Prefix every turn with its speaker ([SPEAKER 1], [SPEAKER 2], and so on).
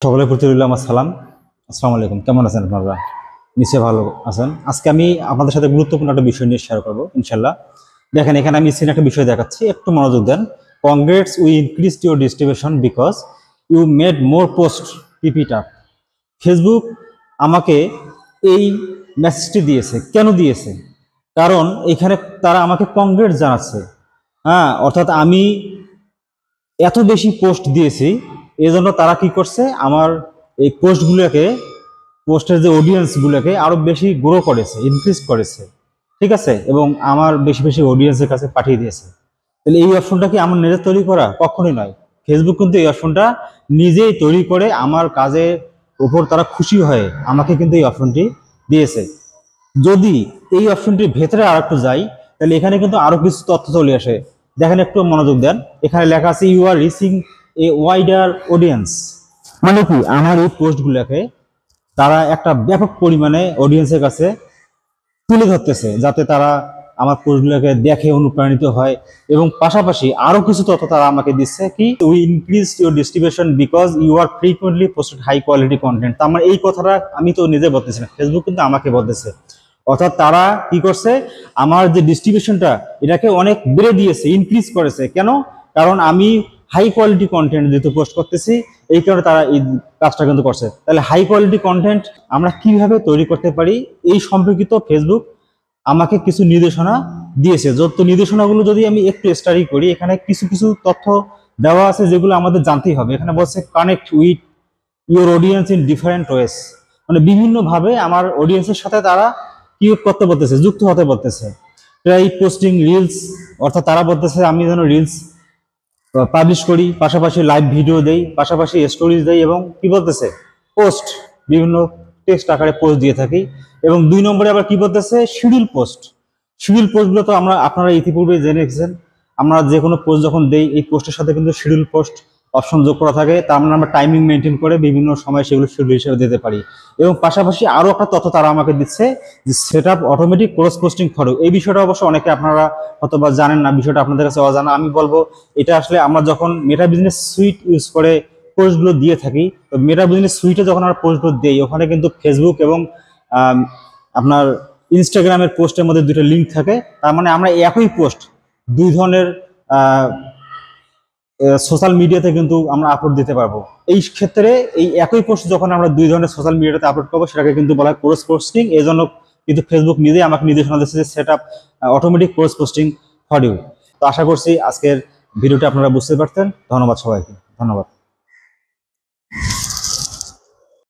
[SPEAKER 1] সকলের প্রতি রইল আমার সালাম। আসসালামু আলাইকুম। কেমন আছেন আপনারা? নিশ্চয়ই ভালো আছেন। আজকে আমি আপনাদের সাথে গুরুত্বপূর্ণ একটা বিষয় নিয়ে শেয়ার করবো ইনশাল্লাহ। দেখেন, এখানে আমি স্ক্রিনে একটা বিষয় দেখাচ্ছি, একটু মনোযোগ দেন। Congrats, we increased your distribution because you made more post, keep it up. Facebook আমাকে এই মেসেজটি দিয়েছে। কেন দিয়েছে? কারণ এখানে তারা আমাকে কংগ্রেটস জানাচ্ছে। হ্যাঁ, অর্থাৎ আমি এত বেশি পোস্ট দিয়েছি, এই জন্য তারা কি করছে, আমার এই পোস্টের যে অডিয়েন্সগুলোকে আরো বেশি গ্রো করেছে, ইনক্রিজ করেছে, ঠিক আছে, এবং আমার বেশি বেশি অডিয়েন্সের কাছে পাঠিয়ে দিয়েছে। তাহলে এই অপশনটা কি আমার নিজের তৈরি করা? কখনোই নয়। ফেসবুক কিন্তু এই অপশনটা নিজেই তৈরি করে আমার কাজের উপর তারা খুশি হয়ে আমাকে কিন্তু এই অপশনটি দিয়েছে। যদি এই অপশনটির ভেতরে আর একটু যাই, তাহলে এখানে কিন্তু আরো কিছু তথ্য চলে আসে। দেখেন, একটু মনোযোগ দেন। এখানে লেখা আছে you are reaching a wider audience. মানে কি, আমার এই পোস্টগুলোকে তারা একটা ব্যাপক পরিমাণে অডিয়েন্সের কাছে তুলে ধরতেছে, যাতে তারা আমার পোস্টগুলোকে দেখে অনুপ্রাণিত হয়। এবং পাশাপাশি আরো কিছু তথ্য তারা আমাকে দিচ্ছে, কি we increase your distribution because you are frequently posted high quality content. তার মানে এই কথাটা আমি তো নিজে বলতেছি না, ফেসবুক কিন্তু আমাকে বলতেছে। অর্থাৎ তারা কি করছে, আমার যে ডিস্ট্রিবিউশনটা এটাকে অনেক বেড়ে দিয়েছে, ইনক্রিজ করেছে। কেন? কারণ আমি হাই কোয়ালিটি কন্টেন্ট যেহেতু পোস্ট করতেছি, এই কারণে তারা এই কাজটা কিন্তু করছে। তাহলে হাই কোয়ালিটি কন্টেন্ট আমরা কিভাবে তৈরি করতে পারি, এই সম্পর্কিত ফেসবুক আমাকে কিছু নির্দেশনা দিয়েছে। যত নির্দেশনাগুলো যদি আমি একটু স্টাডি করি, এখানে কিছু কিছু তথ্য দেওয়া আছে যেগুলো আমাদের জানতেই হবে। এখানে বলছে connect with your audience in different ways, মানে বিভিন্নভাবে আমার অডিয়েন্সের সাথে তারা কি করতে বলতেছে, যুক্ত হতে বলতেছে। ট্রাই পোস্টিং রিলস, অর্থাৎ তারা বলতেছে আমি যেন রিলস পাবলিশ করি, পাশাপাশি লাইভ ভিডিও দেই, পাশাপাশি স্টোরিজ দেই, এবং কি বলতেছে পোস্ট, বিভিন্ন টেক্সট আকারে পোস্ট দিয়ে থাকি। এবং 2 নম্বরে আবার কি বলতেছে শিডিউল পোস্ট। শিডিউল পোস্টগুলো তো আপনারা ইতিপূর্বে জেনে গেছেন। আমরা যে কোনো পোস্ট যখন দেই, এই পোস্টের সাথে কিন্তু শিডিউল পোস্ট অপশন যোগ করা থাকে। তার মানে আমরা টাইমিং মেনটেন করে বিভিন্ন সময় সেগুলো শিডিউল হিসেবে দিতে পারি। এবং পাশাপাশি আরো একটা তথ্য তারা আমাকে দিচ্ছে যে set up automatic cross posting for you. এই বিষয়টা অবশ্য অনেকে আপনারা হয়তো বা জানেন না, বিষয়টা আপনাদের কাছে অজানা। আমি বলবো, এটা আসলে আমরা যখন মেটা বিজনেস সুইট ইউজ করে পোস্টগুলো দিয়ে থাকি, তো মেটা বিজনেস সুইটে যখন আমরা পোস্টগুলো দিই, ওখানে কিন্তু ফেসবুক এবং আপনার ইনস্টাগ্রামের পোস্টের মধ্যে দুটো লিঙ্ক থাকে। তার মানে আমরা একই পোস্ট 2 ধরনের সোশ্যাল মিডিয়াতে কিন্তু আমরা আপলোড দিতে পারবো। এই ক্ষেত্রে এই একই পোস্ট যখন আমরা 2 ধরনের সোশ্যাল মিডিয়াতে আপলোড করবো, সেটাকে কিন্তু বলা হয় ক্রস পোস্টিং। এই জন্য কিন্তু ফেসবুক নিজেই আমাকে নির্দেশনা দিচ্ছে যে set up automatic cross posting for you. তো আশা করছি আজকের ভিডিওটা আপনারা বুঝতে পারতেন। ধন্যবাদ সবাইকে, ধন্যবাদ।